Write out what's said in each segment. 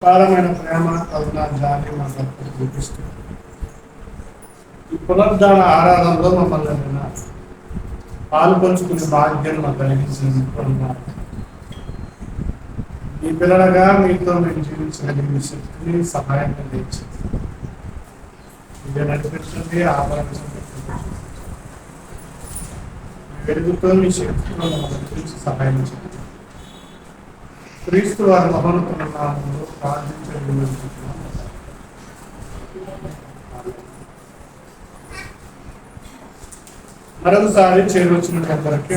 అపారమైన ప్రేమ కరుణ జాలి మాకు చూపిస్తుంది. ఈ పునరుద్ధాన ఆరాధనలో మమ్మల్ని పాలు పంచుకునే భాగ్యం మాకు కలిగించినందుకు ఈ పిల్లలుగా మీతో మేము జీవించగలిగిన శక్తిని సహాయంగా తెచ్చింది. ఇది నడిపించండి, ఆదరించండి. వెలుగుతో మీ శక్తిలో మమ్మల్ని సహాయం చేయండి. క్రీస్తు వారి మహోన్నత నామములో ప్రార్థించండి. మరొకసారి చేరొచ్చిన అందరికీ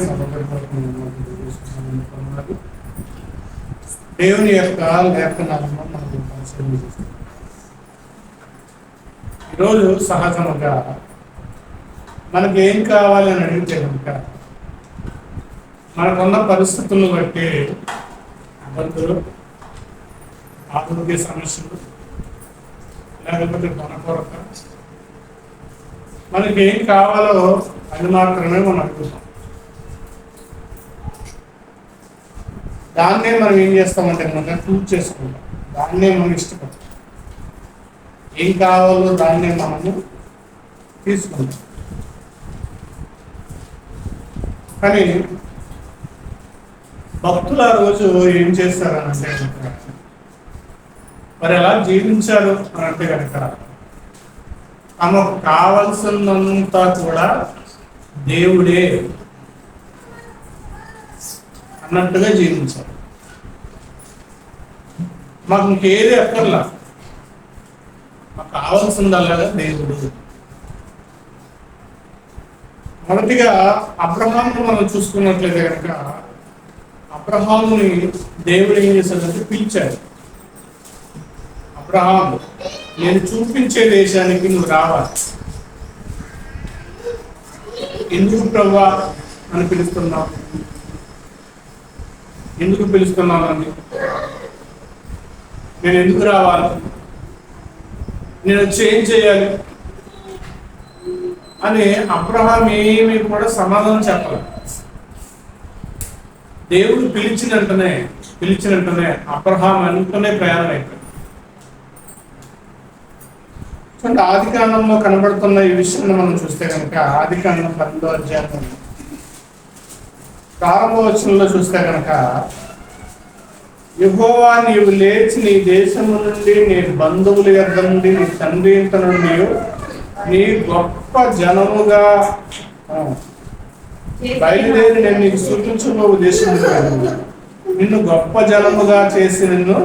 దేవుని యొక్క లేఖనాలను మనకు పరిశీలిస్తాం. ఈరోజు సహజముగా మనకి ఏం కావాలని అడిగితే కనుక మనకున్న పరిస్థితులను బట్టి ఇబ్బందులు, ఆరోగ్య సమస్యలు, లేకపోతే మన కొరత, మనకి ఏం కావాలో అది మాత్రమే మనం అడుగుతాం. దాన్నే మనం ఏం చేస్తామంటే కనుక చూస్ చేసుకుంటాం. దాన్నే మనం ఇష్టపడతాం. ఏం కావాలో దాన్నే మనము తీసుకుంటాం. కానీ భక్తులు ఆ రోజు ఏం చేస్తారని అంటే కనుక, మరి ఎలా జీవించారు అని అంటే కనుక తమకు కావలసినంతా కూడా దేవుడే అన్నట్టుగా జీవించారు. మాకు ఇంకేది అక్కర్లా, మాకు కావాల్సిందల్లా దేవుడు. మొదటిగా అబ్రహామును మనం చూసుకున్నట్లయితే కనుక అబ్రహాముని దేవుడు ఏం చేశాడంటే పిలిచాడు. అబ్రహాము, నేను చూపించే దేశానికి నువ్వు రావాలి. ఎందుకు ప్రభువా అని పిలుస్తున్నావు? ఎందుకు పిలుస్తున్నావు అని? నేను ఎందుకు రావాలి? నేను వచ్చి ఏం చేయాలి అని అబ్రహాం ఏమీ కూడా సమాధానం చెప్పాలి. దేవుడు పిలిచినట్టునే అబ్రహాం అంటూనే ప్రయాణం అయిపోయింది. ఆది కాండంలో కనబడుతున్న ఈ విషయాన్ని మనం చూస్తే కనుక ఆది కాండం 12వ అధ్యాయం ప్రారంభ వచనంలో చూస్తే కనుక, యెహోవా నీవు లేచి నీ దేశము నుండి, నీ బంధువుల యొద్ద నుండి, నీ తండ్రి ఇంట నుండి నీ గొప్ప జనముగా బయలుదేరి నేను నీకు సూచించబోవు దేశం నిన్ను గొప్ప జనముగా చేసి నిన్ను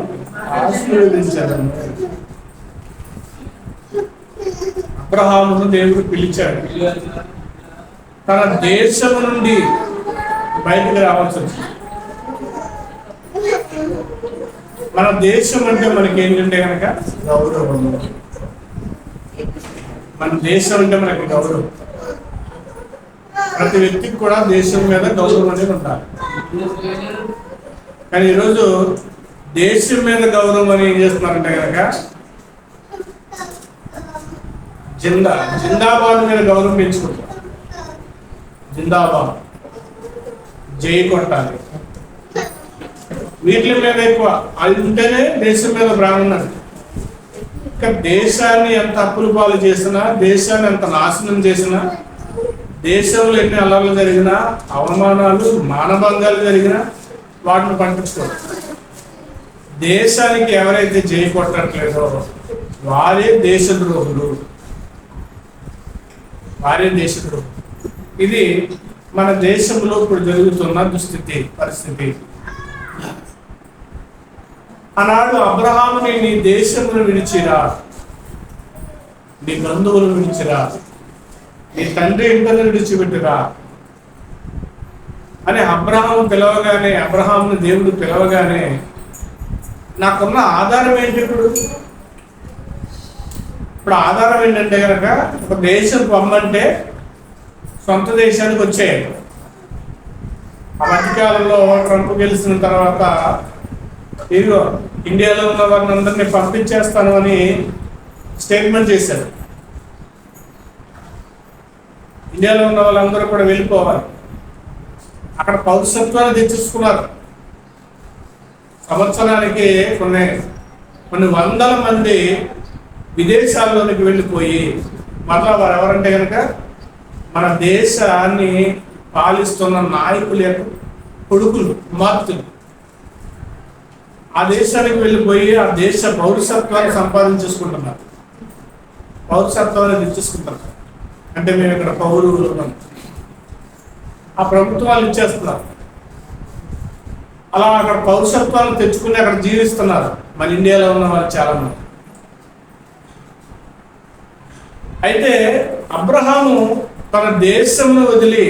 ఆశీర్వదించాను. అబ్రహామును దేవుడు పిలిచాడు. తన దేశము నుండి బయటకు రావాల్సి వచ్చింది. మన దేశం అంటే మనకి ఏంటంటే కనుక గౌరవం. మన దేశం అంటే మనకి గౌరవం. ప్రతి వ్యక్తికి కూడా దేశం మీద గౌరవం అనేది ఉండాలి. కానీ ఈరోజు దేశం మీద గౌరవం అని ఏం చేస్తున్నారంటే కనుక జిందాబాద్ మీద గౌరవం పెంచుకుంటారు. జిందాబాద్, జై కొట్టాలి, వీటి మీద ఎక్కువ. అది ఉంటేనే దేశం మీద బ్రాహ్మణం. ఇంకా దేశాన్ని ఎంత అప్పులు పాలు చేసినా, దేశాన్ని ఎంత నాశనం చేసినా, దేశంలో ఎన్ని అల్లర్లు జరిగినా, అవమానాలు, మానభంగాలు జరిగినా వాటిని పట్టించుకోరు. దేశానికి ఎవరైతే జై కొట్టట్లేదో వారే దేశద్రోహులు. ఇది మన దేశంలో ఇప్పుడు జరుగుతున్న పరిస్థితి. ఆనాడు అబ్రహాముని నీ దేశమును విడిచిరా, నీ బంధువులను విడిచిరా, నీ తండ్రి ఇంటిని విడిచిపెట్టురా అని అబ్రహాముని దేవుడు పిలవగానే నాకున్న ఆధారం ఏంటి? ఇప్పుడు ఆధారం ఏంటంటే కనుక ఒక దేశం పొమ్మంటే సొంత దేశానికి వచ్చాయి. ఆ మధ్యకాలంలో ట్రంప్ గెలిచిన తర్వాత ఇదిగో ఇండియాలో ఉన్న వారిని అందరినీ పంపించేస్తాను అని స్టేట్మెంట్ చేశారు. ఇండియాలో ఉన్న వాళ్ళందరూ కూడా వెళ్ళిపోవాలి. అక్కడ పౌరసత్వాన్ని తెచ్చేసుకున్నారు. సంవత్సరానికి కొన్ని కొన్ని వందల మంది విదేశాల్లోనికి వెళ్ళిపోయి మరలా వారు ఎవరంటే కనుక మన దేశాన్ని పాలిస్తున్న నాయకుల యొక్క కొడుకులు, కుమార్తెలు. ఆ దేశానికి వెళ్ళిపోయి ఆ దేశ పౌరసత్వాన్ని సంపాదించేసుకుంటున్నారు, పౌరసత్వాన్ని తెచ్చేసుకుంటున్నారు. అంటే మేము ఇక్కడ పౌరులు, ఆ ప్రభుత్వాలు ఇచ్చేస్తున్నారు. అలా అక్కడ పౌరసత్వాన్ని తెచ్చుకుని అక్కడ జీవిస్తున్నారు మన ఇండియాలో ఉన్న వాళ్ళు చాలా మంది. అయితే అబ్రహాము తన దేశంను వదిలి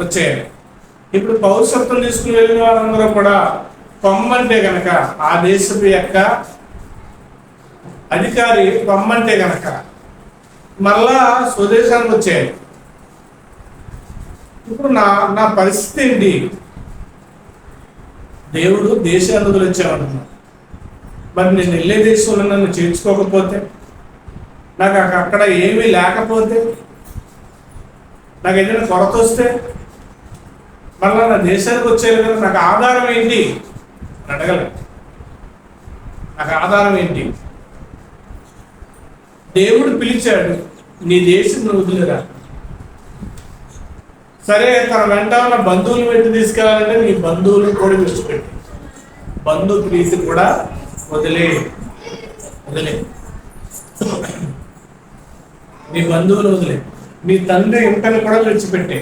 వచ్చాడు. ఇప్పుడు పౌరసత్వం తీసుకుని వెళ్ళిన వారందరూ కూడా పొమ్మంటే గనక, ఆ దేశపు యొక్క అధికారి పొమ్మంటే గనక మరలా స్వదేశానికి వచ్చాడు. ఇప్పుడు నా పరిస్థితి ఏంటి? దేవుడు దేశాన్ని వదిలిచ్చామంటున్నాడు. మరి నేను వెళ్ళే దేశంలో నన్ను చేర్చుకోకపోతే, నాకు అక్కడ ఏమీ లేకపోతే, నాకు ఏదైనా కొరత వస్తే మళ్ళీ నా దేశానికి వచ్చేది కదా, నాకు ఆధారం ఏంటి అని అడగలేదు. నాకు ఆధారం ఏంటి? దేవుడు పిలిచాడు, నీ దేశం నువ్వు వదిలేరా. సరే, తన వెంట ఉన్న బంధువులు పెట్టి తీసుకెళ్ళాలంటే నీ బంధువులను కూడా విడిచిపెట్టి, బంధు ప్రీతి కూడా వదిలే. నీ బంధువులు వదిలే, నీ తండ్రి ఇంటని కూడా విడిచిపెట్టి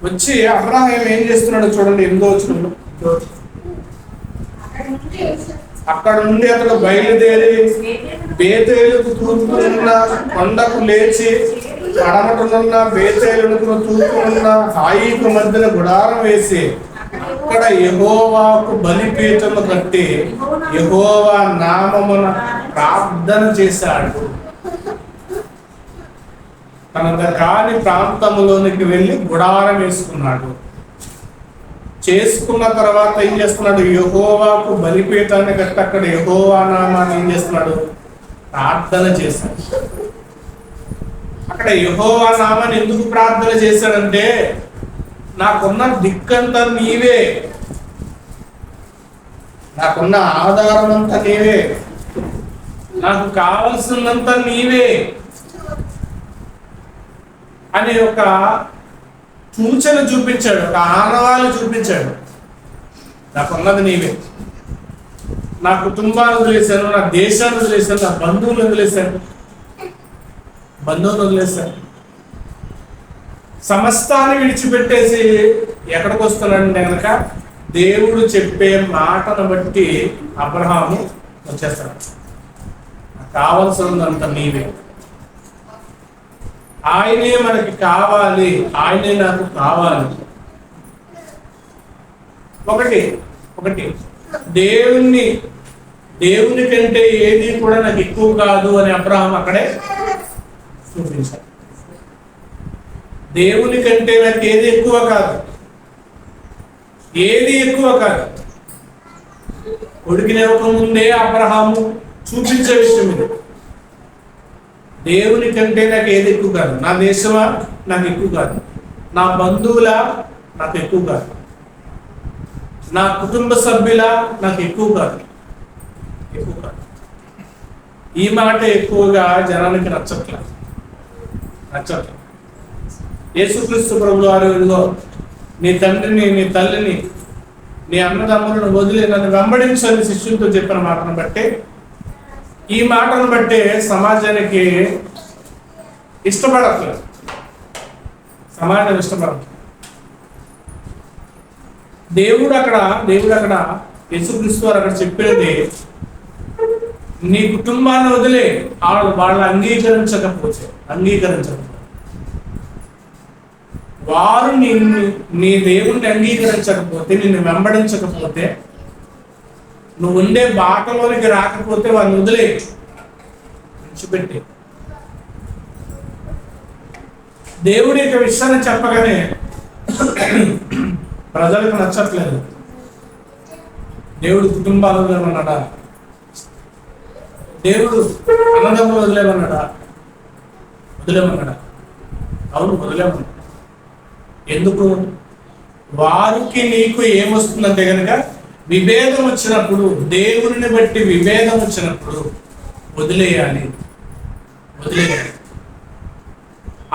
వచ్చి అబ్రహాం ఏం చేస్తున్నాడో చూడండి. 8వ వచనంలో, అక్కడ నుండి అతడు బయలుదేరి బేతేలుకు తూర్పునున్న కొండకు లేచి, పడమటనున్న బేతేలుకు తూర్పునున్న హాయికు మధ్యన గుడారం వేసి, అక్కడ యెహోవాకు బలిపీఠము కట్టి యెహోవా నామమున ప్రార్థన చేశాడు. తన కాని ప్రాంతంలోనికి వెళ్ళి గుడారం వేసుకున్నాడు. చేసుకున్న తర్వాత ఏం చేస్తున్నాడు? యెహోవాకు బలిపీఠాన్ని కట్టి అక్కడ యెహోవా నామాన్ని ఏం చేస్తున్నాడు? ప్రార్థన చేశాడు. అక్కడ యెహోవా నామాన్ని ఎందుకు ప్రార్థన చేశాడంటే, నాకున్న దిక్కంతా నీవే, నాకున్న ఆధారం అంతా నీవే, నాకు కావలసినంత నీవే అని ఒక సూచన చూపించాడు, ఒక ఆనవాళ్ళు చూపించాడు. నాకున్నది నీవే, నా కుటుంబాన్ని వదిలేశాను, నా దేశాన్ని వదిలేశాను, నా బంధువులు వదిలేశాను, సమస్తాన్ని విడిచిపెట్టేసి ఎక్కడికి వస్తున్నాడంటే కనుక దేవుడు చెప్పే మాటను బట్టి అబ్రహాము వచ్చేస్తాడు. కావలసినంత నీవే, ఆయనే మనకి కావాలి, ఆయనే నాకు కావాలి. ఒకటి దేవుని కంటే ఏది కూడా నాకు ఎక్కువ కాదు అని అబ్రహాం అక్కడే చూపించాడు. దేవుని కంటే నాకు ఏది ఎక్కువ కాదు, ఏది ఎక్కువ కాదు. కొడుకునివ్వక ముందే అబ్రహాము చూపించే విషయం ఇది. దేవుని కంటే నాకు ఏది ఎక్కువ కాదు, నా దేశమా నాకు ఎక్కువ కాదు, నా బంధువుల నాకు ఎక్కువ కాదు, నా కుటుంబ సభ్యుల నాకు ఎక్కువ కాదు. ఈ మాట ఎక్కువగా జనానికి నచ్చట్లేదు. యేసుక్రీస్తు ప్రభువు వారు, ఇదిగో నీ తండ్రిని, నీ తల్లిని, నీ అన్నదమ్ములను వదిలి నన్ను వెంబడించని శిష్యులతో చెప్పిన మాటను బట్టి, ఈ మాటను బట్టి సమాజానికి ఇష్టపడట్లేదు, సమాజం ఇష్టపడట్లేదు. దేవుడు అక్కడ యేసుక్రీస్తు వారు అక్కడ చెప్పేది, నీ కుటుంబాన్ని వదిలే వాళ్ళు అంగీకరించకపోతే వారు నీ దేవుణ్ణి అంగీకరించకపోతే, నిన్ను వెంబడించకపోతే, నువ్వు ఉండే బాటలోనికి రాకపోతే వారిని వదిలే, విడిచిపెట్టి. దేవుడి యొక్క విషయాన్ని చెప్పగానే ప్రజలకు నచ్చట్లేదు. దేవుడు కుటుంబాలు వదిలేమన్నాడా? దేవుడు అన్నదమ్ములు వదిలేమన్నాడా? అవును, వదిలేమన్నాడు. ఎందుకు? వారికి నీకు ఏమొస్తుందంటే కనుక విభేదం వచ్చినప్పుడు, దేవుని బట్టి విభేదం వచ్చినప్పుడు వదిలేయాలి.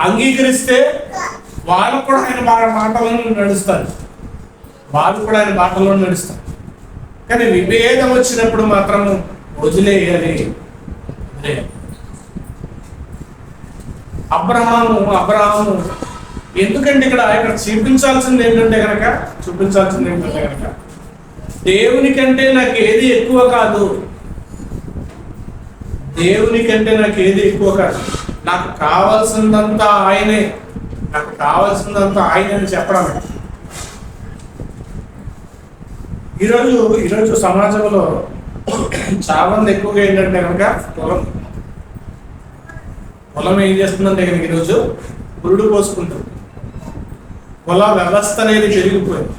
అంగీకరిస్తే వాళ్ళు కూడా ఆయన మాటలను నడుస్తారు, కానీ విభేదం వచ్చినప్పుడు మాత్రము వదిలేయాలి. అబ్రహాము ఎందుకంటే ఇక్కడ చూపించాల్సింది ఏంటంటే కనుక దేవుని కంటే నాకు ఏది ఎక్కువ కాదు, నాకు కావాల్సిందంతా ఆయనే అని చెప్పడం. ఈరోజు సమాజంలో చాలా మంది ఎక్కువగా ఏంటంటే కనుక పొలం ఏం చేస్తుందంటే కనుక ఈరోజు పురుడు పోసుకుంటుంది. పొల వ్యవస్థ అనేది పెరిగిపోయింది.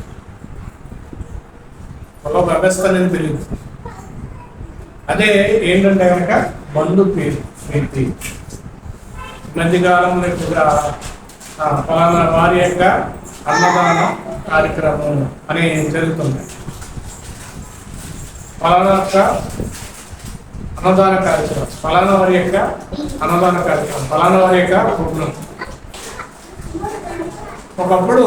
అదే ఏంటంటే కనుక బంధు ప్రీతి. మధ్యకాలంలో ఎక్కువగా ఫలానా వారి యొక్క అన్నదాన కార్యక్రమం అని జరుగుతుంది. ఫలానా వారి యొక్క అన్నదాన కార్యక్రమం, ఫలానా వారి యొక్క ప్రోగ్రాం. ఒకప్పుడు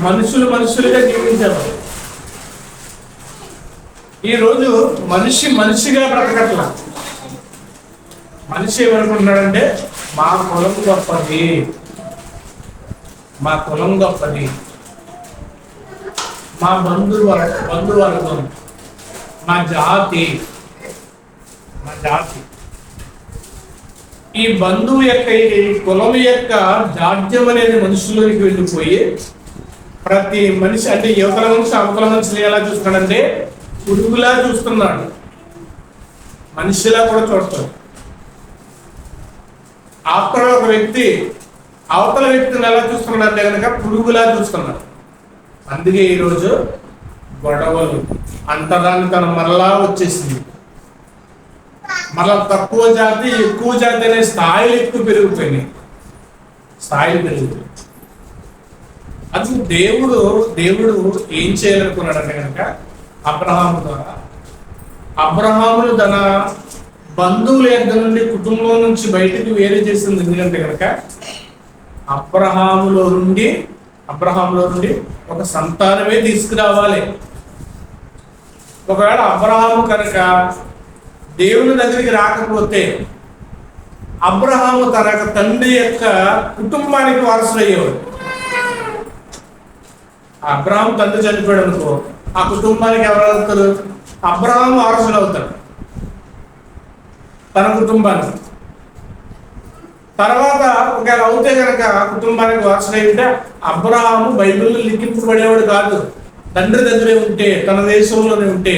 మనుషులుగా జీవించేవారు. ఈరోజు మనిషిగా బ్రతకట్ల. మనిషి ఏమనుకుంటున్నాడంటే మా కులం గొప్పది, మా బంధువర్గం, మా జాతి. ఈ బంధువు యొక్క ఈ కులం యొక్క జాడ్యం అనేది మనుషుల్లోకి వెళ్ళిపోయి ప్రతి మనిషి అంటే యువతల మనిషి అవతల మనిషిని ఎలా చూస్తున్నాడంటే పురుగులా చూస్తున్నాడు, మనిషిలా కూడా చూస్తాడు. ఆఫ్టర్ ఒక వ్యక్తి అవతల వ్యక్తిని ఎలా చూస్తున్నాడు అంటే కనుక పురుగులా చూస్తున్నాడు. అందుకే ఈరోజు గొడవలు, అంటరానితనం మరలా వచ్చేసింది. మరలా తక్కువ జాతి ఎక్కువ జాతి అనే స్థాయిలు పెరిగిపోయినాయి. అది దేవుడు ఏం చేయాలనుకున్నాడంటే కనుక అబ్రహామును తన బంధువుల యొక్క నుండి కుటుంబం నుంచి బయటకు వేరే చేసింది. ఎందుకంటే కనుక అబ్రహాములో నుండి ఒక సంతానమే తీసుకురావాలి. ఒకవేళ అబ్రహాము కనుక దేవుని దగ్గరికి రాకపోతే అబ్రహాము తన తండ్రి యొక్క కుటుంబానికి వారసులయ్యేవాడు. అబ్రహాం తండ్రి చనిపోయాడు అనుకో, ఆ కుటుంబానికి ఎవరు అవుతారు? అబ్రహాం వారసులు అవుతాడు తన కుటుంబానికి. తర్వాత ఒకవేళ అవుతే కనుక కుటుంబానికి వారసులై ఉంటే అబ్రహాము బైబిల్లో లిఖింపబడేవాడు కాదు. తండ్రి దగ్గరే ఉంటే, తన దేశంలోనే ఉంటే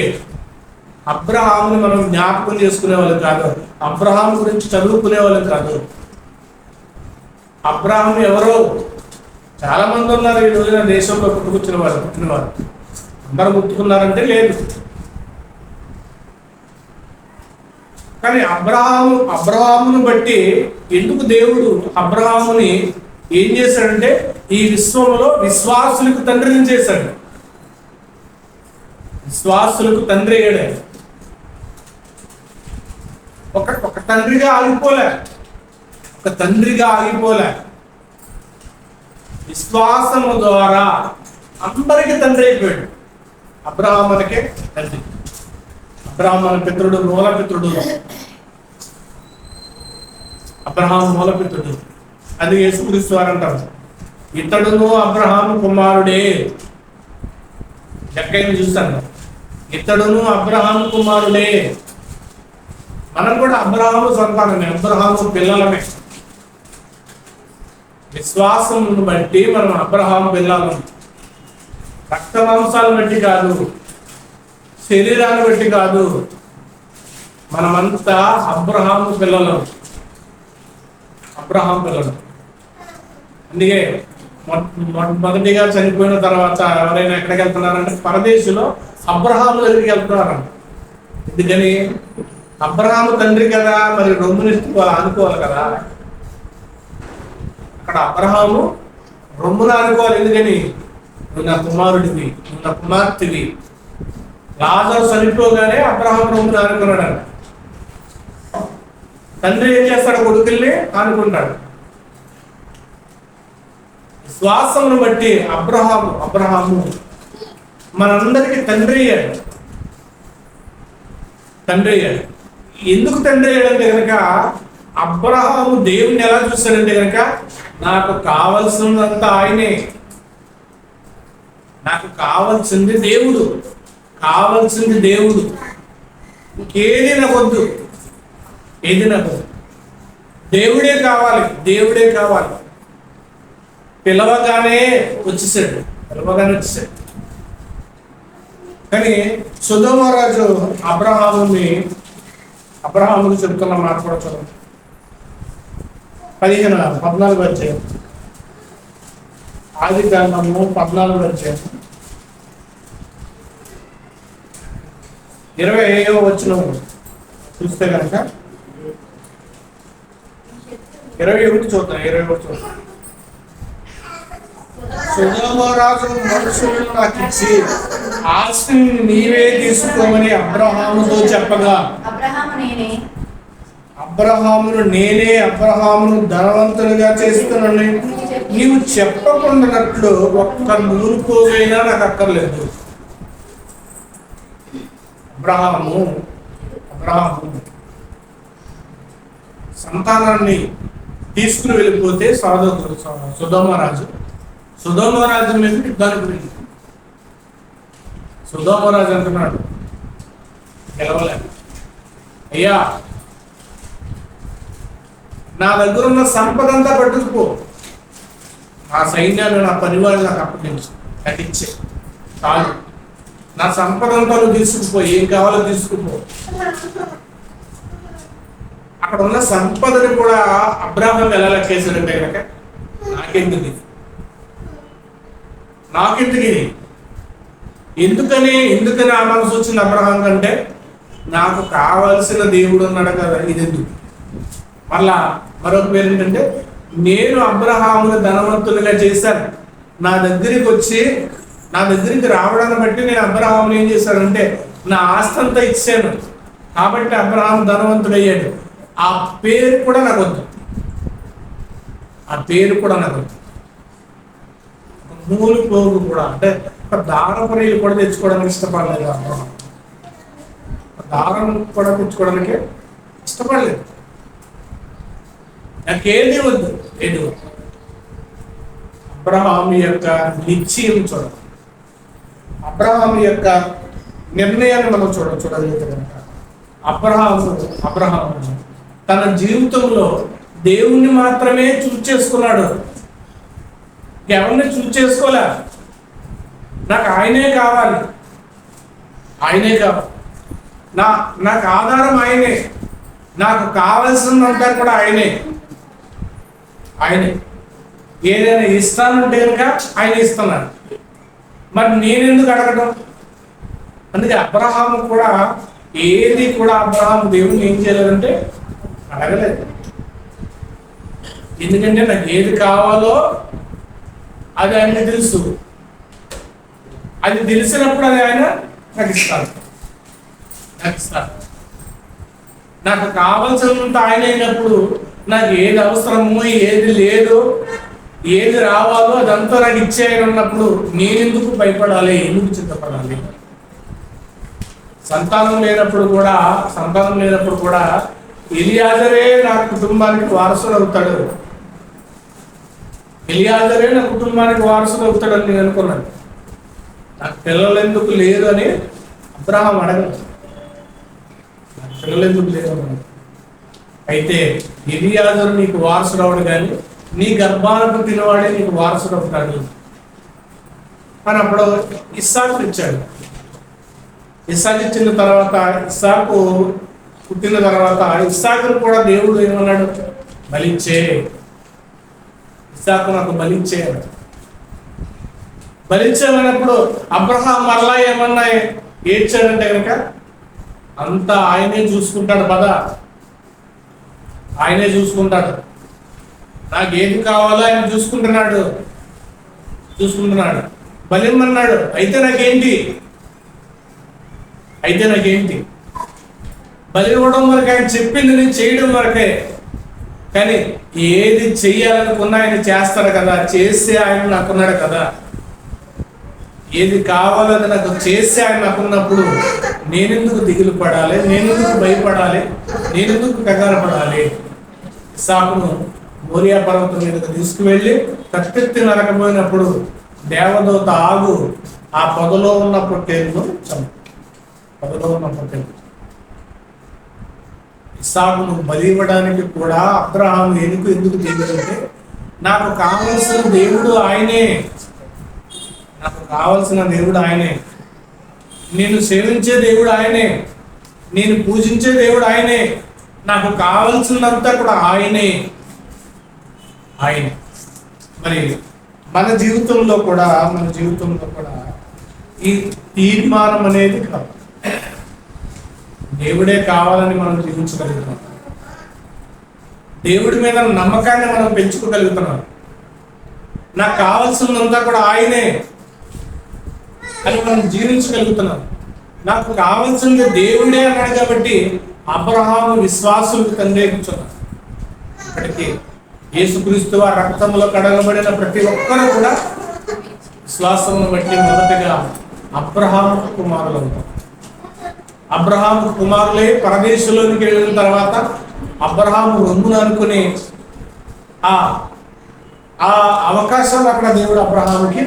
అబ్రహాముని మనం జ్ఞాపకం చేసుకునే వాళ్ళు కాదు, అబ్రహాం గురించి చదువుకునే వాళ్ళు కాదు. అబ్రహాం ఎవరో చాలా మంది ఉన్నారు ఈ రోజున దేశంలో పుట్టుకొచ్చిన వారు అందరూ గుర్తుకున్నారంటే లేదు. కానీ అబ్రహామును బట్టి ఎందుకు దేవుడు అబ్రహాముని ఏం చేశాడంటే ఈ విశ్వంలో విశ్వాసులకు తండ్రిని చేశాడు. విశ్వాసులకు తండ్రి అయ్యాడు. ఒక తండ్రిగా ఆగిపోలే, విశ్వాసము ద్వారా అందరికి తండ్రి అయిపోయాడు. అబ్రహామునకే తండ్రి. అబ్రహాము మన పితృడు, మూలపితృడు. అబ్రహాము మూలపితృడు. అది యేసుక్రీస్తు వారు అంటారు, ఇతడును అబ్రహాము కుమారుడే. ఎక్కడైనా చూస్తాను, ఇతడును అబ్రహాము కుమారుడే. మనం కూడా అబ్రహాము సంతానమే, అబ్రహాము పిల్లలమే. విశ్వాసమును బట్టి మనం అబ్రహాము పిల్లలం. రక్త మాంసాలను బట్టి కాదు, శరీరాన్ని బట్టి కాదు, మనమంతా అబ్రహాము పిల్లలం. అందుకే మొదటిగా చనిపోయిన తర్వాత ఎవరైనా ఎక్కడికి వెళ్తున్నారంటే పరదేశంలో అబ్రహాము దగ్గరికి వెళ్తున్నారంట. ఎందుకని? అబ్రహాము తండ్రి కదా, మరి రొమ్ముని అనుకోవాలి కదా. అక్కడ అబ్రహాము రొమ్మున అనుకోవాలి. ఎందుకని? నువ్వు నా కుమారుడివి, నువ్వు నా కుమార్తెవి, లాజరు చనిపోగానే అబ్రహాం రొమ్మును ఆనుకున్నాడు. తండ్రి ఏం చేస్తాడు? కొడుకుల్ని ఆనుకుంటాడు. విశ్వాసమును బట్టి అబ్రహాము మనందరికీ తండ్రి అయ్యాడు. ఎందుకు తండ్రి అయ్యాడంటే కనుక అబ్రహాము దేవుని ఎలా చూశాడంటే కనుక నాకు కావలసినంతా ఆయనే, నాకు కావాల్సింది దేవుడు, ఇంకేది నాకొద్దు, దేవుడే కావాలి. పిలవగానే వచ్చేసాడు. కానీ సొదొమ రాజు అబ్రహాముకు చెబుతున్న మాట కూడా చూడండి. 14 అధ్యాయం, ఆదికాండము 14 అధ్యాయం 20వ వచనం చూస్తే కనుక 21 చూద్దాం. సొదొమ రాజు మనుషులను నాకు ఇచ్చి ఆస్తిని నీవే తీసుకోమని అబ్రహాముతో చెప్పగా అబ్రహామును ధనవంతునిగా చేస్తున్నాను. నీవు చెప్పకుండానట్లు ఒక్క నూరుకోవైనా నాకు అక్కర్లేదు. అబ్రహాము సంతానాన్ని తీసుకుని వెళ్ళిపోతే సొదొమ రాజు మీద యుద్ధానికి గురించి సొదొమ రాజు అంటున్నాడు, గెలవలే అయ్యా, నా దగ్గర ఉన్న సంపద అంతా పట్టుకుపో, నా సైన్యాన్ని నా పరివారం నాకు కట్టించే చాలు, నా సంపద అంతా నువ్వు తీసుకుపో, ఏం కావాలో తీసుకుపో. అక్కడ ఉన్న సంపదని కూడా అబ్రహాం ఎలా లెక్కేశాడంటే కనుక నాకెందుకు ఎందుకని ఆ మనసు వచ్చింది అబ్రహాం కంటే, నాకు కావలసిన దేవుడు ఉన్నాడు కదా, ఇది ఎందుకు. మళ్ళా మరొక పేరు ఏంటంటే, నేను అబ్రహామును ధనవంతులుగా చేశాను. నా దగ్గరికి రావడాన్ని బట్టి నేను అబ్రహాముని ఏం చేశానంటే నా ఆస్తి అంతా ఇచ్చాను, కాబట్టి అబ్రహాం ధనవంతుడు అయ్యాడు. ఆ పేరు కూడా నాకు వద్దు. మూలు పోగు కూడా అంటే దారపరీలు కూడా తెచ్చుకోవడానికి ఇష్టపడలేదు అబ్రహాం. దారం కూడా తెచ్చుకోవడానికి ఇష్టపడలేదు. నాకేది వద్దు. అబ్రహాం యొక్క నిశ్చయం చూడాలి, అబ్రహాం యొక్క నిర్ణయాన్ని మనం చూడగలిగితే కనుక అబ్రహాం తన జీవితంలో దేవుణ్ణి మాత్రమే చూస్ చేసుకున్నాడు, ఎవరిని చూస్ చేసుకోలే. నాకు ఆయనే కావాలి, నాకు ఆధారం ఆయనే, నాకు కావాల్సిందంతా కూడా ఆయనే. ఏదైనా ఇస్తానంటే కనుక ఆయన ఇస్తున్నాడు, మరి నేనెందుకు అడగడం. అందుకే అబ్రహాము కూడా ఏది కూడా అబ్రహాము దేవుని ఏం చేయలేదంటే అడగలేదు. ఎందుకంటే నాకు ఏది కావాలో అది ఆయనకి తెలుసు. అది తెలిసినప్పుడు అది ఆయన నాకు ఇస్తాడు. నాకు కావాల్సినంత ఆయన అయినప్పుడు నాకు ఏది అవసరమో ఏది లేదు ఏది రావాలో అదంతా నాకు ఇచ్చే ఆయన ఉన్నప్పుడు నేనెందుకు భయపడాలి, ఎందుకు చింతపడాలి. సంతానం లేనప్పుడు కూడా ఎలియాజరే నా కుటుంబానికి వారసుడు అవుతాడు, అని నేను అనుకున్నాను. నాకు పిల్లలు ఎందుకు లేరు అని అబ్రహాం అడగదు. అయితే ఎలియాజరు నీకు వారసుడు అవడు, కానీ నీ గర్భాన్ని పుట్టినవాడే నీకు వారసుడు అవుతాడు అని అప్పుడు ఇస్సాకు ఇచ్చాడు. ఇస్సాకు ఇచ్చిన తర్వాత, ఇస్సాకు పుట్టిన తర్వాత ఇస్సాకును కూడా దేవుడు ఏమన్నాడు, ఇస్సాకు నాకు బలిచ్చేమన్నప్పుడు అబ్రహాం మరలా ఏమన్నా ఏడ్చాడంటే కనుక అంతా ఆయనే చూసుకుంటాడు, ఆయనే చూసుకుంటాడు. నాకు ఏది కావాలో ఆయన చూసుకుంటున్నాడు. బలిమ్మన్నాడు, అయితే నాకేంటి, అయితే నాకేంటి, బలి ఇవ్వడం వరకు ఆయన చెప్పింది నేను చేయడం వరకే. కానీ ఏది చెయ్యాలనుకున్నా ఆయన చేస్తాడు కదా, చేస్తే ఆయన నాకున్నాడు కదా. ఏది కావాలని నాకు చేస్తే ఆయన నాకున్నప్పుడు నేనెందుకు దిగులు పడాలి, నేనెందుకు భయపడాలి, నేనెందుకు కంగారు పడాలి. ఇస్సాకును మోరియా పర్వతం మీదకు తీసుకువెళ్ళి కత్తెత్తి నరకపోయినప్పుడు దేవదూత ఆగు, ఆ పొదలో ఉన్న పొట్టేలును చంపు. పొదలో ఉన్న పొట్టేలు. ఇస్సాకును బలి ఇవ్వడానికి కూడా అబ్రహాము ఎందుకు దిగుతుంటే, నాకు కావలసిన దేవుడు ఆయనే, నాకు కావలసిన దేవుడు ఆయనే, నేను సేవించే దేవుడు ఆయనే, నేను పూజించే దేవుడు ఆయనే, నాకు కావలసినంతా కూడా ఆయనే. మరి మన జీవితంలో కూడా ఈ తీర్మానం అనేది కాదు, దేవుడే కావాలని మనం జీవించగలుగుతున్నాం. దేవుడి మీద నమ్మకాన్ని మనం పెంచుకోగలుగుతున్నాం. నాకు కావాల్సిందంతా కూడా ఆయనే అని మనం జీవించగలుగుతున్నాం. నాకు కావాల్సింది దేవుడే అన్నాడు కాబట్టి అబ్రహాము విశ్వాసులకు తండ్రి కూర్చున్నాడు. ఇప్పటికీ యేసుక్రీస్తు వారి రక్తంలో కడగబడిన ప్రతి ఒక్కరూ కూడా విశ్వాసమును బట్టి మొదటగా అబ్రహాము కుమారులు అవుతారు. అబ్రహాము కుమారులే పరదేశంలోనికి వెళ్ళిన తర్వాత అబ్రహాము రొమ్మును అనుకుని ఆ అవకాశాలు అక్కడ దేవుడు అబ్రహాముకి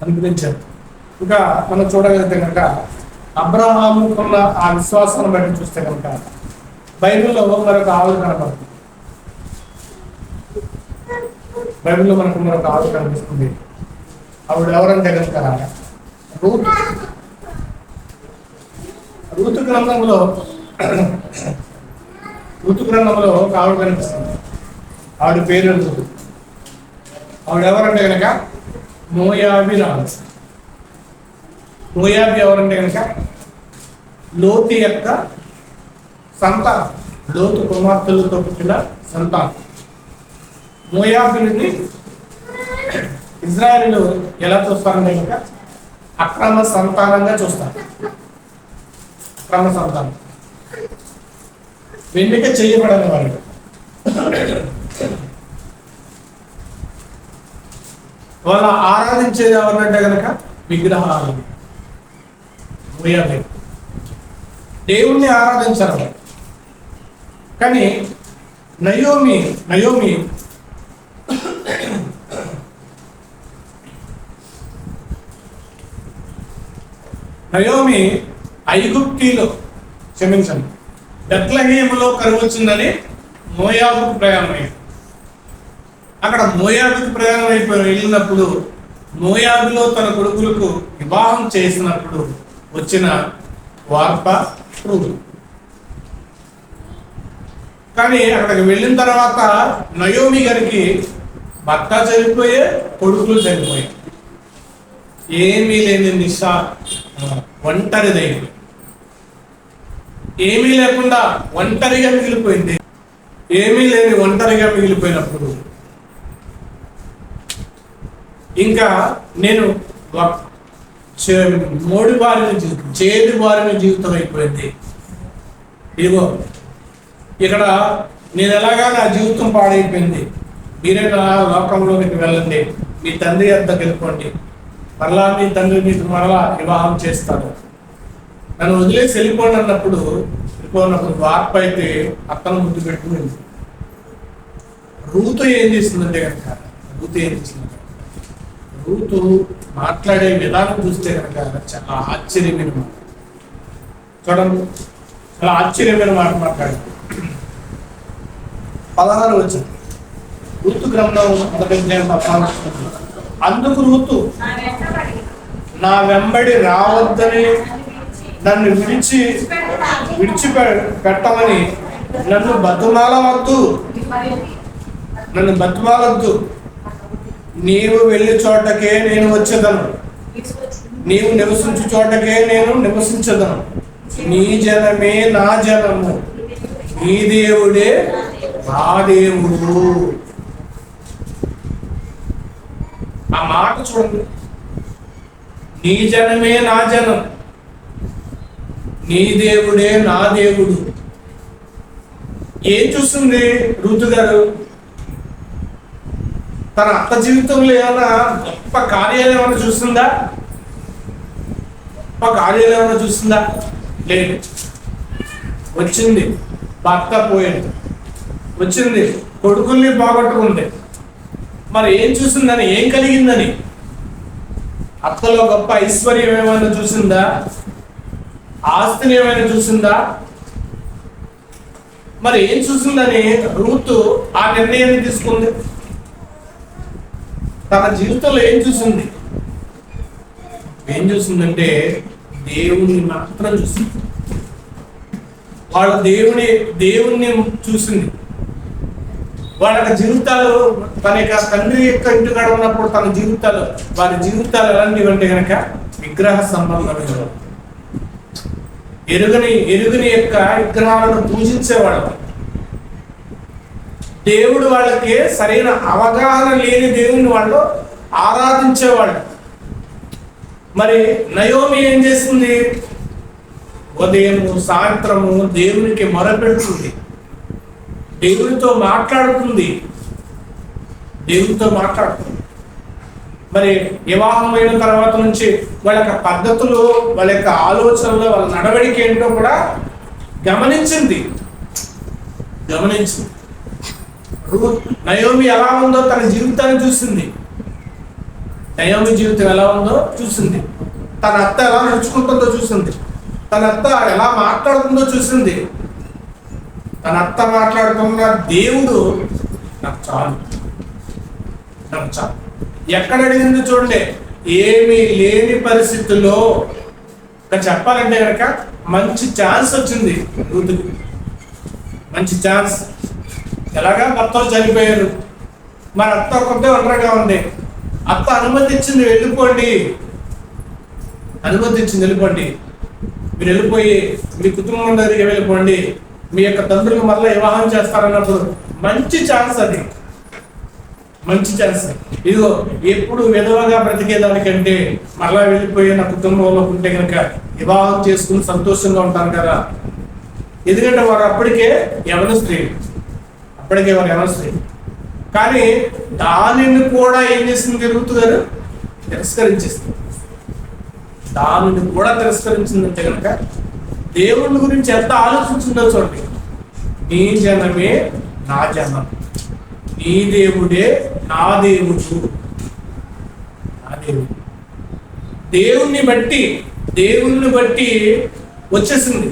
అనుగ్రహించాడు. ఇంకా మనం చూడగలిగితే కనుక అబ్రహాముకున్న ఆ విశ్వాసాన్ని బట్టి చూస్తే కనుక బైబిల్లో మరొక ఆవిడ కనపడుతుంది. బైబిల్లో మనకు మరొక ఆవిడ కనిపిస్తుంది. ఆవిడ ఎవరంటే కనుక ఋతు గ్రంథంలో ఒక ఆవిడ కనిపిస్తుంది. ఆవిడ పేరు ఋతు. ఆవిడ ఎవరంటే కనుక మోయాబి రాజు. మోయాబి ఎవరంటే కనుక లోతు యొక్క సంతానం, లోతు కుమార్తెలతో పుట్టిన సంతానం. మోయాబిని ఇజ్రాయేలు ఎలా చూస్తారంటే కనుక అక్రమ సంతానంగా చూస్తారు. అక్రమ సంతానం, వెన్నిక చేయబడని వాడు. వాళ్ళ ఆరాధించేది ఎవరంటే కనుక విగ్రహాలు. దేవుణ్ణి ఆరాధించారు. కానీ నయోమి ఐగుప్తిలో బెత్లెహేములో కరువు వచ్చిందని మోయాబుకు ప్రయాణం అయింది. అక్కడ మోయాబుకు ప్రయాణం వెళ్ళినప్పుడు మోయాబులో తన కొడుకులకు వివాహం చేసినప్పుడు వచ్చిన వార్త రూతు. కానీ అక్కడికి వెళ్ళిన తర్వాత నయోమి గారికి భర్త చనిపోయే, కొడుకులు చనిపోయాయి. ఏమీ లేని ఒంటరిదైంది. ఏమీ లేకుండా ఒంటరిగా మిగిలిపోయింది. ఏమీ లేని ఒంటరిగా మిగిలిపోయినప్పుడు ఇంకా నేను మోడి బారిన జీవితం, చేదు బారిన జీవితం అయిపోయింది. ఇదిగో ఇక్కడ నేను ఎలాగా నా జీవితం పాడైపోయింది, మీరే నా లోకంలోకి వెళ్ళండి, మీ తండ్రి వద్దకు వెళ్ళిపోండి, మరలా మీ తండ్రి మీకు మరలా వివాహం చేస్తాడు, నన్ను వదిలేసి వెళ్ళిపోయినప్పుడు వార్త అయితే అత్తను ముద్దు పెట్టుకుంది. రూతు ఏం చేసిందంటే కనుక రూతు మాట్లాడే విధానం చూస్తే కనుక చాలా ఆశ్చర్యమైన మాట. చూడండి, చాలా ఆశ్చర్యమైన మాట మాట్లాడింది. 16 వచ్చింది రూతు గ్రంథం 1 అందుకు రూతు నా వెంబడి రావద్దని, నన్ను విడిచిపెట్టమని నన్ను బతుమాలవద్దు, నీవు వెళ్ళే చోటకే నేను వచ్చేదను, నీవు నివసించు చోటకే నేను నివసించదను, నీ జనమే నా జనము, నీ దేవుడే నా దేవుడు. ఆ మాట చూడండి, నీ జనమే నా జనం, నీ దేవుడే నా దేవుడు. ఏం చూస్తుంది రూతు గారు? తన అత్త జీవితంలో ఏమైనా గొప్ప కార్యాలు ఏమైనా చూస్తుందా? గొప్ప కార్యాలు ఏమైనా చూస్తుందా? లేదు. వచ్చింది, భర్త పోయింది, వచ్చింది, కొడుకుల్ని పోగొట్టుకుంది. మరి ఏం చూసిందని, ఏం కలిగిందని? అత్తలో గొప్ప ఐశ్వర్యం ఏమైనా చూసిందా? ఆస్తిని ఏమైనా చూసిందా? మరి ఏం చూసిందని రూతు ఆ నిర్ణయాన్ని తీసుకుంది? తన జీవితంలో ఏం చూసింది? ఏం చూసిందంటే దేవుణ్ణి మాత్రం చూసింది. వాళ్ళ దేవుణ్ణి చూసింది. వాళ్ళ జీవితాలు, తన యొక్క తండ్రి యొక్క ఇంటికాడ ఉన్నప్పుడు తన జీవితాలు, వారి జీవితాలు ఎలాంటివి అంటే కనుక విగ్రహ సంబంధమైన, ఎరుగని యొక్క విగ్రహాలను పూజించేవాడు. దేవుడు వాళ్ళకి సరైన అవగాహన లేని దేవుని వాళ్ళు ఆరాధించేవాడు. మరి నయోమి ఏం చేస్తుంది? ఉదయం సాయంత్రము దేవునికి మొరపెడుతుంది, దేవునితో మాట్లాడుతుంది. మరి వివాహం అయిన తర్వాత నుంచి వాళ్ళ యొక్క పద్ధతులు, వాళ్ళ యొక్క ఆలోచనలు, వాళ్ళ నడవడిక ఏంటో కూడా గమనించింది. నయోమి ఎలా ఉందో తన జీవితాన్ని చూసింది. నయోమి జీవితం ఎలా ఉందో చూసింది. తన అత్త ఎలా నడుచుకుంటుందో చూసింది. తన అత్త ఎలా మాట్లాడుతుందో చూసింది. తన అత్త మాట్లాడుతున్న దేవుడు నాకు చాలు. ఎక్కడ అడిగింది చూడండి, ఏమీ లేని పరిస్థితుల్లో చెప్పాలంటే కనుక మంచి ఛాన్స్ వచ్చింది రూతుకి. మంచి ఛాన్స్. ఎలాగా భర్తలు చనిపోయారు, మరి అత్త ఒక్కటే ఒంటరిగా ఉంది. అత్త అనుమతి ఇచ్చింది, వెళ్ళిపోండి. మీరు వెళ్ళిపోయి మీ కుటుంబం దగ్గరికి వెళ్ళిపోండి, మీ యొక్క తండ్రులకు మరలా వివాహం చేస్తారన్నప్పుడు మంచి ఛాన్స్ అది. ఇదిగో ఎప్పుడు విధవగా బ్రతికేదానికంటే మరలా వెళ్ళిపోయి నా కుటుంబంలో ఉంటే కనుక వివాహం చేసుకుని సంతోషంగా ఉంటాను కదా. ఎందుకంటే వారు అప్పటికే యవన స్త్రీ. కానీ దానిని కూడా ఏం చేసింది రూతు గారు? తిరస్కరించేసింది. దానిని కూడా తిరస్కరించిందంటే కనుక దేవుని గురించి ఎంత ఆలోచించిందో చూడండి. నీ జనమే నా జనం, నీ దేవుడే నా దేవుడు. దేవుణ్ణి బట్టి వచ్చేసింది.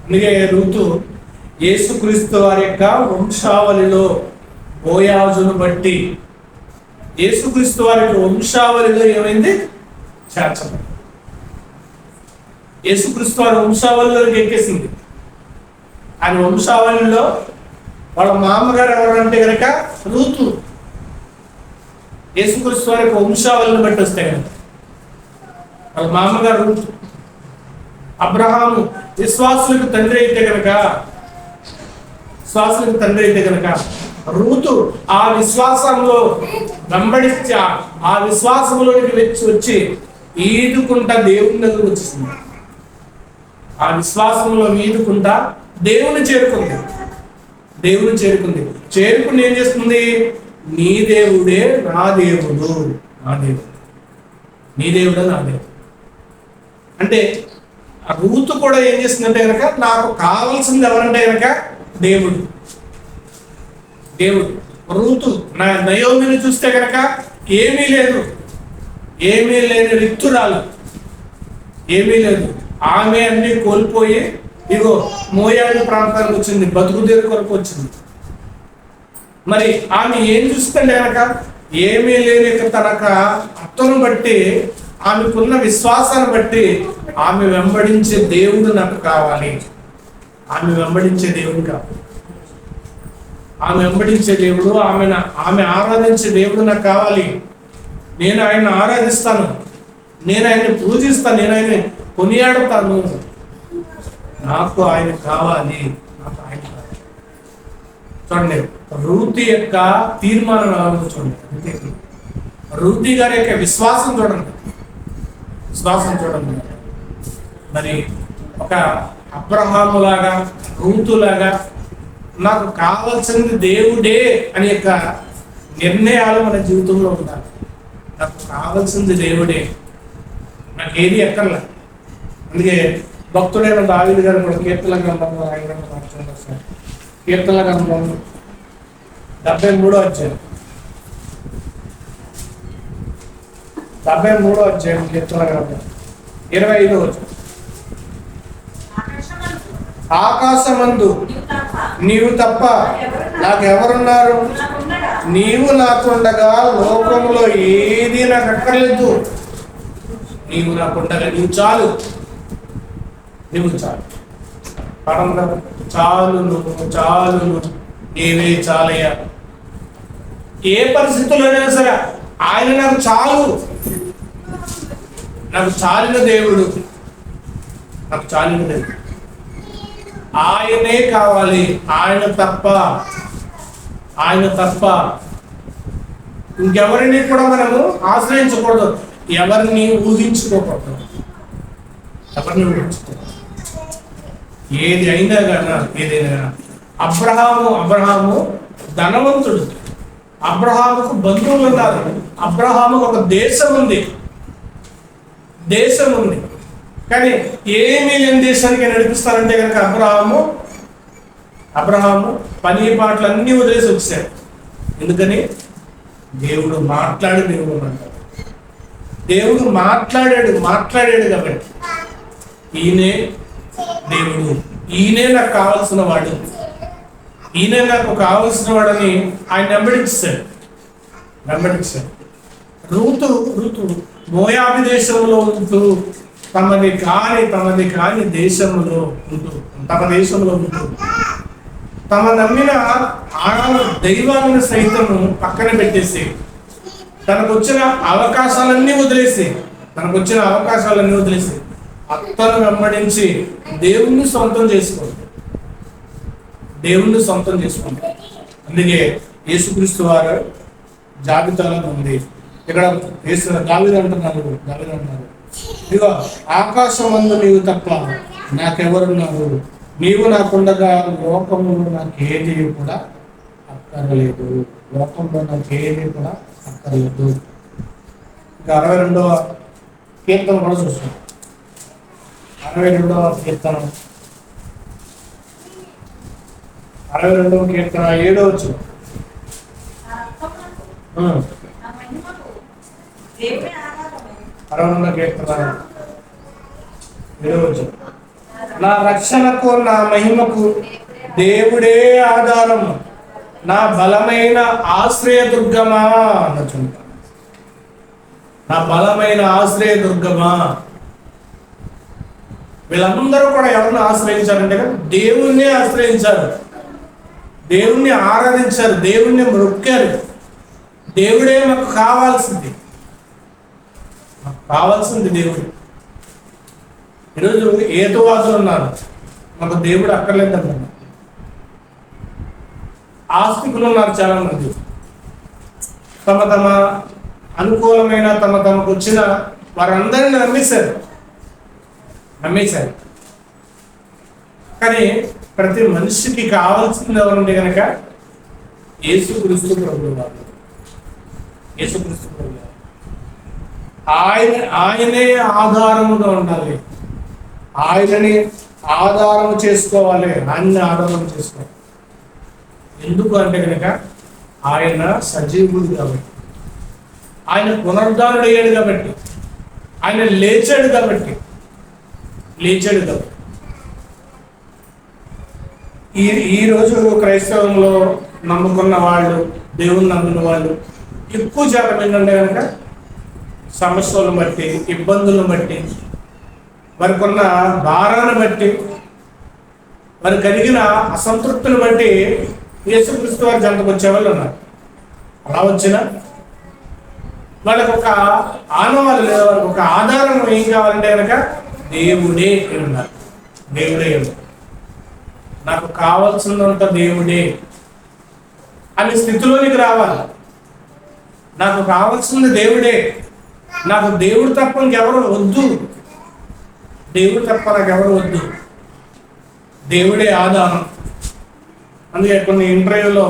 అందుకే రూతు యేసుక్రీస్తు వారి యొక్క వంశావళిలో బోయాజును బట్టి, యేసుక్రీస్తు వారి యొక్క వంశావళిలో ఏమైంది? చేర్చబడి యేసుక్రీస్తు వారి వంశావళిలోకి ఎక్కేసింది. ఆయన వంశావళిలో వాళ్ళ మామగారు ఎవరంటే కనుక రూతు. యేసుక్రీస్తు వారి యొక్క వంశావళిని బట్టి వస్తే కనుక వాళ్ళ మామగారు రూతు. అబ్రహాము విశ్వాసులకు తండ్రి అయితే కనుక రూతు ఆ విశ్వాసంలో వెంబడించి ఆ విశ్వాసంలోనికి వచ్చి ఈదుకుంటా దేవుని దగ్గర వచ్చింది. ఆ విశ్వాసంలో ఈదుకుంటా దేవుని చేరుకుని ఏం చేస్తుంది? నీ దేవుడే నా దేవుడు. నీ దేవుడే నా దేవుడు అంటే ఆ రూతు కూడా ఏం చేస్తుందంటే కనుక నాకు కావాల్సింది ఎవరంటే కనుక దేవుడు. రూతు నయోమిని చూస్తే కనుక ఏమీ లేని రిక్తురాలు, ఏమీ లేదు. ఆమె అన్ని కోల్పోయి ఇగో మోయాబు ప్రాంతానికి వచ్చింది, బతుకుదేరు కొరకు వచ్చింది. మరి ఆమె ఏం చూస్తుంటే కనుక ఏమీ లేని తనక అత్తను బట్టి, ఆమెకున్న విశ్వాసాన్ని బట్టి ఆమె వెంబడించే దేవుడు నాకు కావాలి. ఆమె వెంబడించే దేవుడు, ఆమె ఆరాధించే దేవుడు నాకు కావాలి. నేను ఆయన ఆరాధిస్తాను, నేను ఆయన్ని పూజిస్తాను, నేను ఆయన కొనియాడతాను. నాకు ఆయన కావాలి. చూడండి రూతు యొక్క తీర్మానం ఎలా ఉందో చూడండి. రూతి గారి యొక్క విశ్వాసం చూడండి, విశ్వాసం చూడండి. మరి ఒక అబ్రహాము లాగా, రూతులాగా నాకు కావాల్సింది దేవుడే అనే యొక్క నిర్ణయాలు మన జీవితంలో ఉండాలి. నాకు కావాల్సింది దేవుడే, నాకు ఏది ఎక్కర్లే. అందుకే భక్తుడైన దావీదు గారు కూడా కీర్తన గ్రంథంలో రాయడం, కీర్తన గ్రంథం 73వ అధ్యాయం, 73వ అధ్యాయం కీర్తన గ్రంథం 25వ వచనం. ఆకాశమందు నీవు తప్ప నాకెవరున్నారు? నీవు నాకుండగా లోకంలో ఏది నాకు అక్కర్లేదు. నీవు నాకుండగా నీవు చాలు, నీవు చాలు. చాలును చాలును నీవే చాలయ్యా. ఏ పరిస్థితుల్లోనైనా సరే ఆయన నాకు చాలు, నాకు చాలిన దేవుడు, నాకు చాలిన దేవుడు. ఆయనే కావాలి, ఆయన తప్ప, ఆయన తప్ప ఇంకెవరిని కూడా మనము ఆశ్రయించకూడదు, ఎవరిని ఊహించుకోకూడదు, ఎవరిని ఊహించుకోకూడదు. ఏది అయినా కానీ, ఏదైనా కానీ. అబ్రహాము ధనవంతుడు, అబ్రహాముకు బంధువులు ఉన్నారు, అబ్రహాముకు ఒక దేశం ఉంది, దేశం ఉంది. కానీ ఏమీ లేని దేశానికి నడిపిస్తారంటే కనుక అబ్రహాము పని పాటలు అన్నీ వదిలేసి వచ్చాడు. ఎందుకని? దేవుడు మాట్లాడి దేవుడు అంటాడు, దేవుడు మాట్లాడాడు కాబట్టి ఈయనే దేవుడు, ఈయనే నాకు కావలసిన వాడు, ఈయనే నాకు కావలసిన వాడని ఆయన వెంబడించాడు. రూతు మోయాబు దేశంలో ఉంటూ తమది కాని దేశంలో ఉంటూ, తమ నమ్మిన దైవాలను సైతము పక్కన పెట్టేసి తనకు వచ్చిన అవకాశాలన్నీ వదిలేసి అత్తను వెంబడించి దేవుణ్ణి సొంతం చేసుకోండి. అందుకే యేసుక్రీస్తు వారు జాబితాలో ఉంది. ఇక్కడ దావీదు అంటున్నారు, ఇదిగో ఆకాశమందు నీవు తప్ప నాకెవరున్నారు? నీవు నాకుండగా లోకంలో నాకేది కూడా అక్కర్లేదు. ఇంకా 62వ కీర్తన కూడా చూస్తాం. 62వ కీర్తన 7వ వచనం. నా రక్షణకు నా మహిమకు దేవుడే ఆధారము, నా బలమైన ఆశ్రయదుర్గమా అన్నచుంటా. నా బలమైన ఆశ్రయదుర్గమా. వీళ్ళందరూ కూడా ఎవరిని ఆశ్రయించారంటే దేవుణ్ణి ఆశ్రయించారు, దేవుణ్ణి ఆరాధించారు, దేవుణ్ణి మొక్కారు. దేవుడే మాకు కావాల్సింది దేవుడు. ఈరోజు హేతువాదులు ఉన్నారు, మాకు దేవుడు అక్కర్లేదన్నారు. ఆస్తికులు ఉన్నారు చాలా మంది, తమ అనుకూలమైన తమకు వచ్చిన వారందరిని నమ్మేశారు. కానీ ప్రతి మనిషికి కావాల్సింది ఎవరంటే కనుక యేసుక్రీస్తు ప్రభువు వారు. ఆయనే ఆధారముగా ఉండాలి, ఆయనని ఆధారం చేసుకోవాలి, ఆయన్ని ఆధారం చేసుకోవాలి. ఎందుకు అంటే కనుక ఆయన సజీవుడు కాబట్టి, ఆయన పునరుద్ధానుడు అయ్యాడు కాబట్టి, ఆయన లేచాడు కాబట్టి. ఈరోజు క్రైస్తవంలో నమ్ముకున్న వాళ్ళు, దేవుని నమ్మిన వాళ్ళు ఎక్కువ శాతం ఏంటంటే కనుక సమస్యలను బట్టి, ఇబ్బందులను బట్టి, వారికి ఉన్న భారాన్ని బట్టి, వారికి కలిగిన అసంతృప్తిని బట్టి యేసుక్రీస్తు వారి జంటకు వచ్చే వాళ్ళు ఉన్నారు. అలా వచ్చినా వాళ్ళకి ఒక ఆనవాళ్ళు లేదా వాళ్ళకి ఒక ఆధారం ఏం కావాలంటే కనుక దేవుడే ఉన్నారు. నాకు కావాల్సినంత దేవుడే అనే స్థితిలోనికి రావాలి. నాకు కావాల్సింది దేవుడే, నాకు దేవుడు తప్ప ఇంకెవరు వద్దు, దేవుడు తప్ప నాకు ఎవరు వద్దు, దేవుడే ఆధారం. అందుకే కొన్ని ఇంటర్వ్యూలో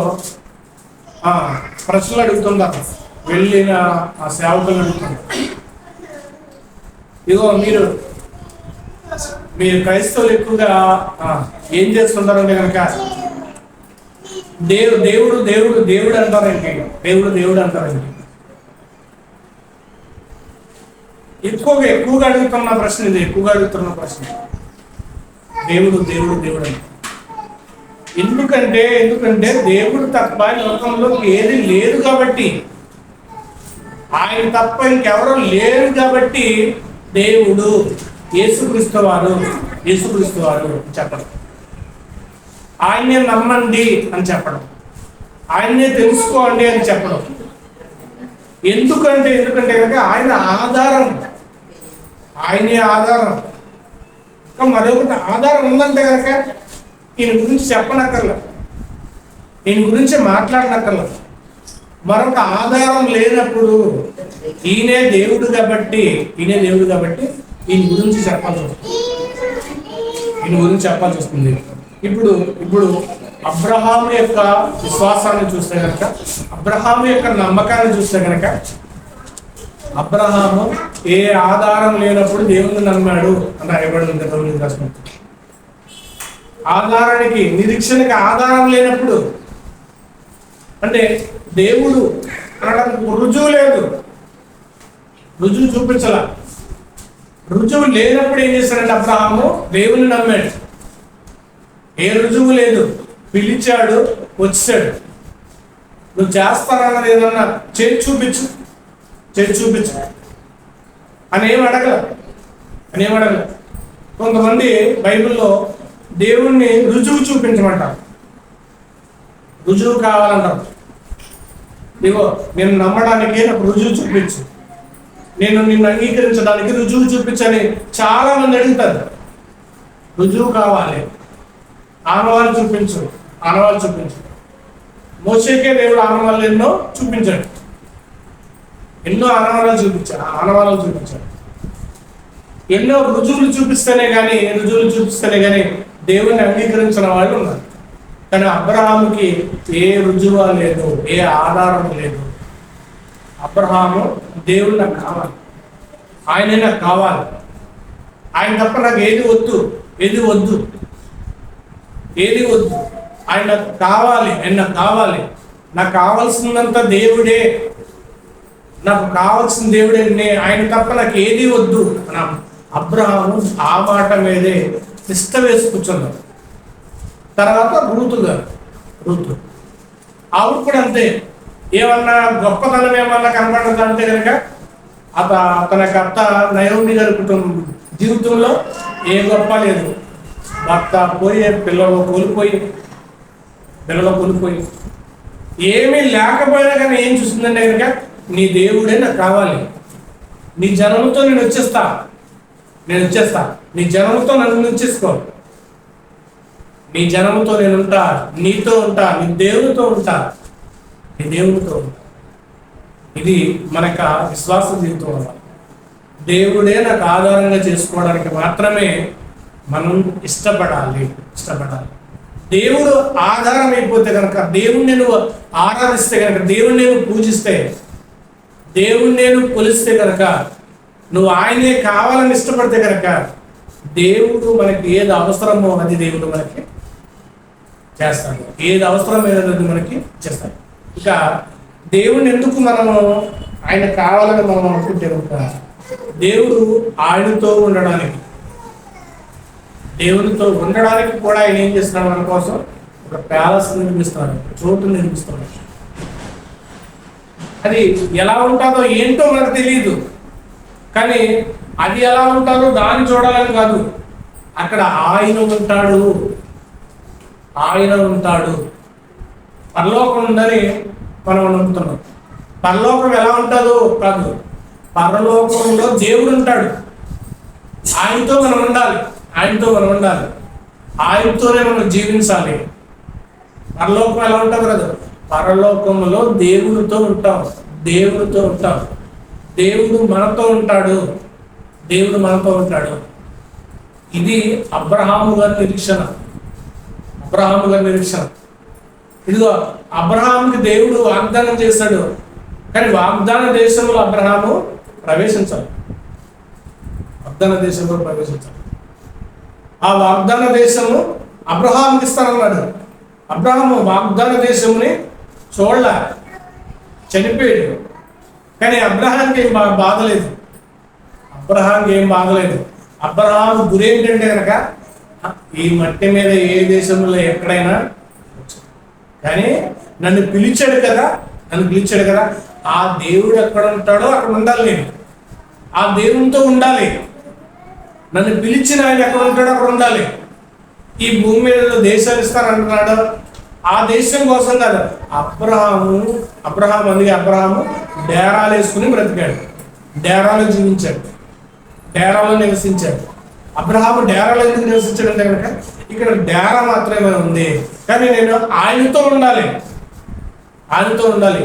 ప్రశ్నలు అడుగుతుంటారు, వెళ్ళిన ఆ సేవకులు అడుగుతున్నారు, ఇగో మీరు క్రైస్తవులు ఎక్కువగా ఏం చేస్తుంటారంటే కనుక దేవుడు దేవుడు దేవుడు అంటారండి, దేవుడు అంటారండి. ఎక్కువగా అడుగుతున్న ప్రశ్న ఇది, ఎక్కువగా అడుగుతున్న ప్రశ్న దేవుడు దేవుడు దేవుడు అంటే. ఎందుకంటే దేవుడు తప్ప లోకంలో ఏది లేదు కాబట్టి, ఆయన తప్ప ఇంకెవరో లేరు కాబట్టి దేవుడు యేసుక్రీస్తు వారు చెప్పడం, ఆయన్నే నమ్మండి అని చెప్పడం, ఆయన్నే తెలుసుకోండి అని చెప్పడం. ఎందుకంటే కనుక ఆయన ఆధారం, ఆయనే ఆధారం. మరొకటి ఆధారం ఉందంటే కనుక ఈయన గురించి చెప్పనక్కర్లేదు, ఈయన గురించి మాట్లాడనక్కర్లేదు. మరొక ఆధారం లేనప్పుడు ఈయనే దేవుడు కాబట్టి ఈయన గురించి చెప్పాల్సి వస్తుంది. ఇప్పుడు అబ్రహాము యొక్క విశ్వాసాన్ని చూస్తే కనుక, అబ్రహాము యొక్క నమ్మకాన్ని చూస్తే కనుక, అబ్రహాము ఏ ఆధారం లేనప్పుడు దేవుని నమ్మాడు అని రాయబడింది. ఆధారానికి, నిరీక్షణకి ఆధారం లేనప్పుడు అంటే దేవుడు అనడానికి రుజువు లేదు, రుజువు చూపించాల. రుజువు లేనప్పుడు ఏం చేశాడంటే అబ్రహాము దేవుని నమ్మాడు. ఏ రుజువు లేదు, పిలిచాడు, వచ్చాడు. నువ్వు చేస్తానన్నది ఏదన్నా చేసి చూపించు అనేం అడగల. కొంతమంది బైబిల్లో దేవుణ్ణి రుజువు చూపించమంటారు, రుజువు కావాలంటారు. ఇదిగో నేను నమ్మడానికి నాకు రుజువు చూపించు, నేను నిన్ను అంగీకరించడానికి రుజువు చూపించని చాలా మంది అడుగుతారు. రుజువు కావాలి, ఆనవాళ్ళు చూపించు. మోషేకే దేవుడు ఆనవాళ్ళు ఎన్నో చూపించాడు, ఎన్నో ఆనవాళ్ళు చూపించాడు. ఎన్నో రుజువులు చూపిస్తేనే కానీ దేవుణ్ణి అంగీకరించిన వాళ్ళు ఉన్నారు. కానీ అబ్రహాముకి ఏ రుజువు లేదు, ఏ ఆధారం లేదు. అబ్రహాము దేవుడు నాకు కావాలి, ఆయనే నాకు కావాలి, ఆయన తప్ప నాకు ఏది వద్దు. ఆయన నాకు కావాలి, నాకు కావాల్సిందంతా దేవుడే, ఆయన తప్ప నాకు ఏది వద్దు అని అబ్రహాము ఆ మాట మీదే నిష్ట వేసి కూర్చున్నాడు. తర్వాత రూతు ఆవిడ కూడా అంతే. ఏమన్నా గొప్పతనం ఏమన్నా కనపడదంటే కనుక తన అత్త నయోమి గారి కుటుంబం జీవితంలో ఏ గొప్ప లేదు. భర్త పోయే, పిల్లలు కోల్పోయి ఏమీ లేకపోయినా కానీ ఏం చూస్తుందంటే కనుక నీ దేవుడే నాకు కావాలి, నీ జనముతో నేను వచ్చేస్తా, నీ జనముతో నన్ను ఉంచేసుకో, నీ జనముతో నేను ఉంటా, నీతో ఉంటా, నీ దేవునితో ఉంటా. ఇది మనక విశ్వాస జీవితం వల్ల దేవుడే నాకు ఆధారంగా చేసుకోవడానికి మాత్రమే మనం ఇష్టపడాలి. దేవుడు ఆధారం అయిపోతే కనుక, దేవుణ్ణి నువ్వు ఆరాధిస్తే కనుక, దేవుణ్ణి నేను పూజిస్తే, దేవుణ్ణి నేను కొలిస్తే కనుక, నువ్వు ఆయనే కావాలని ఇష్టపడితే కనుక దేవుడు మనకి ఏది అవసరమో అది దేవుడు మనకి చేస్తాడు, ఏది అవసరమైనది మనకి చేస్తాడు. ఇక దేవుణ్ణి ఎందుకు మనము ఆయన కావాలని మనం అనుకుంటే కనుక, దేవుడు ఆయనతో ఉండడానికి కూడా ఆయన ఏం చేస్తున్నాడు, మన కోసం ఒక ప్యాలెస్ నిర్మిస్తున్నాడు, చోటు నిర్మిస్తున్నాడు. అది ఎలా ఉంటుందో ఏంటో మనకు తెలియదు, కానీ అది ఎలా ఉంటుందో దాన్ని చూడాలని కాదు, అక్కడ ఆయన ఉంటాడు. పరలోకం ఉందని మనం నమ్ముతున్నాం. పరలోకం ఎలా ఉంటుందో కాదు, పరలోకంలో దేవుడు ఉంటాడు, ఆయనతో మనం ఉండాలి, ఆయనతోనే మనం జీవించాలి. పరలోకం ఎలా ఉంటుంది కదా, పరలోకంలో దేవునితో ఉంటాం, దేవుడితో ఉంటాం. దేవుడు మనతో ఉంటాడు. దేవుడు మనతో ఉంటాడు. ఇది అబ్రహాము గారి నిరీక్షణ. అబ్రహాము గారి నిరీక్షణ. ఇదిగో అబ్రహాముకి దేవుడు వాగ్దానం చేశాడు, కానీ వాగ్దాన దేశంలో అబ్రహాము ప్రవేశించాలి. వాగ్దాన దేశంలో ప్రవేశించాలి. ఆ వాగ్దాన దేశము అబ్రహాముకి ఇస్తానన్నాడు. అబ్రహాము వాగ్దాన దేశంని చూడలే, చనిపోయాడు. కానీ అబ్రహాంకి ఏం బాధలేదు. అబ్రహాంకి ఏం బాధలేదు. అబ్రహాము గురి ఏంటంటే కనుక ఈ మట్టి మీద ఏ దేశంలో ఎక్కడైనా, కానీ నన్ను పిలిచాడు కదా, ఆ దేవుడు ఎక్కడ ఉంటాడో అక్కడ ఉండాలి. నేను ఆ దేవునితో ఉండాలి. నన్ను పిలిచిన ఆయన ఎక్కడ ఉంటాడో అక్కడ ఉండాలి. ఈ భూమి మీద దేశాలు ఇస్తానంటున్నాడు, ఆ దేశం కోసం కాదు. అబ్రహాము అందుకే అబ్రహాము డేరాలు వేసుకుని బ్రతికాడు, డేరాలో జీవించాడు, డేరాలో నివసించాడు. అబ్రహాము డేరాలో ఎందుకు నివసించాడంటే కనుక ఇక్కడ డేరా మాత్రమే ఉంది, కానీ నేను ఆయనతో ఉండాలి.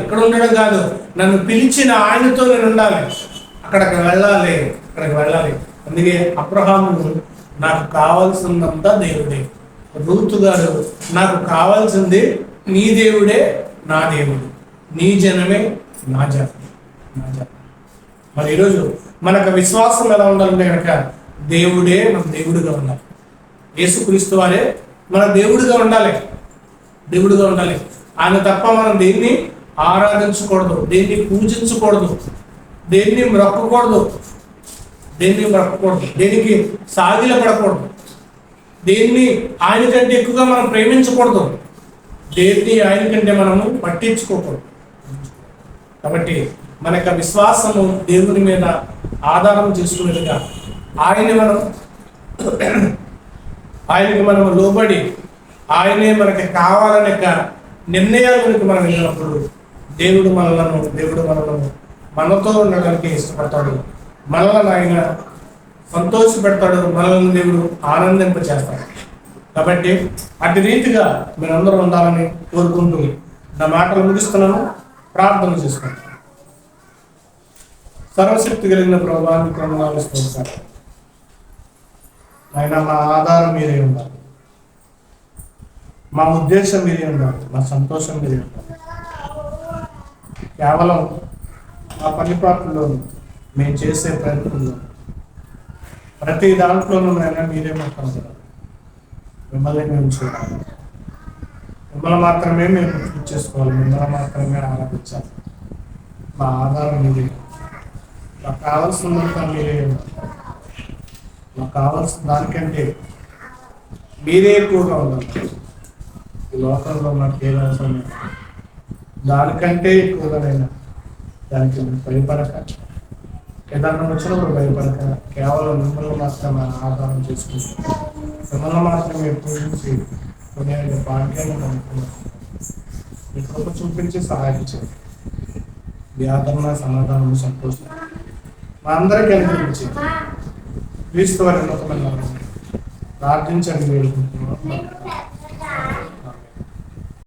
ఇక్కడ ఉండడం కాదు, నన్ను పిలిచిన ఆయనతో నేను ఉండాలి. అక్కడికి వెళ్ళాలి. అందుకే అబ్రహాము నాకు కావాల్సిందంతా దేవుడే. రూతు గారు నాకు కావాల్సింది నీ దేవుడే, నా దేవుడు, నీ జనమే నా జనం. మరి ఈరోజు మనకు విశ్వాసం ఎలా ఉండాలంటే కనుక దేవుడే మన దేవుడిగా ఉండాలి. యేసుక్రీస్తు వారే మన దేవుడిగా ఉండాలి. ఆయన తప్ప మనం దేన్ని ఆరాధించకూడదు, దేన్ని పూజించకూడదు, దేన్ని మొక్కకూడదు, దేనికి సాగిలపడకూడదు, దేన్ని ఆయన కంటే ఎక్కువగా మనం ప్రేమించకూడదు, దేన్ని ఆయన కంటే మనము పట్టించుకోకూడదు. కాబట్టి మన యొక్క విశ్వాసము దేవుని మీద ఆధారం చేసుకునేదిగా ఆయనకి మనం లోబడి ఆయనే మనకి కావాలనే నిర్ణయాలకు మనం వెళ్ళినప్పుడు దేవుడు మనలను మనతో ఉండడానికి ఇష్టపడతాడు. మనల్ని ఆయన సంతోషపెడతాడు, మనల్ని దేవుడు ఆనందింపచేస్తాడు. కాబట్టి అటు రీతిగా మీరందరూ ఉండాలని కోరుకుంటూ నా మాటలు ముగిస్తున్నాను. ప్రార్థన చేసుకుంటాను. సర్వశక్తి కలిగిన ప్రభువానికి వందనాలు స్తోత్రాలు. ఆయన మా ఆధారం మీరే ఉండాలి, మా ఉద్దేశం మీరే ఉండాలి, మా సంతోషం మీరే ఉండాలి. కేవలం మా పనిపాట్లలో మేము చేసే ప్రయత్నంలో ప్రతి దాంట్లోనూ అయినా మీరే మొత్తం మిమ్మల్ని మేము చూడాలి. మిమ్మల్ని మాత్రమే మేము పూర్తి చేసుకోవాలి, మిమ్మల్ని మాత్రమే ఆరాధించాలి. మా ఆధారం మీరే, మాకు కావాల్సినంత మీరే, మాకు కావాల్సిన దానికంటే మీరే ఎక్కువగా ఉండాలి. ఈ లోకంలో మాకు ఏం అవసరం లేదు, దానికంటే ఎక్కువగానైనా దానికి భయపడక, ఏదన్నా వచ్చినప్పుడు భయపడక, కేవలం మిమ్మల్ని మాత్రమే ఆధారం చేసుకుంటాం, మిమ్మల్ని మాత్రమే పూజించి కొనే భాగ్యాన్ని అనుకున్నాం. మీ కృప చూపించి సహాయం చేయండి. వ్యాధరణ, సమాధానం, సంతోషం మా అందరికీ అనుగ్రహించి క్రీస్తు వారి ఉన్నతమైన ప్రార్థించండి వేడుకుంటున్నాం.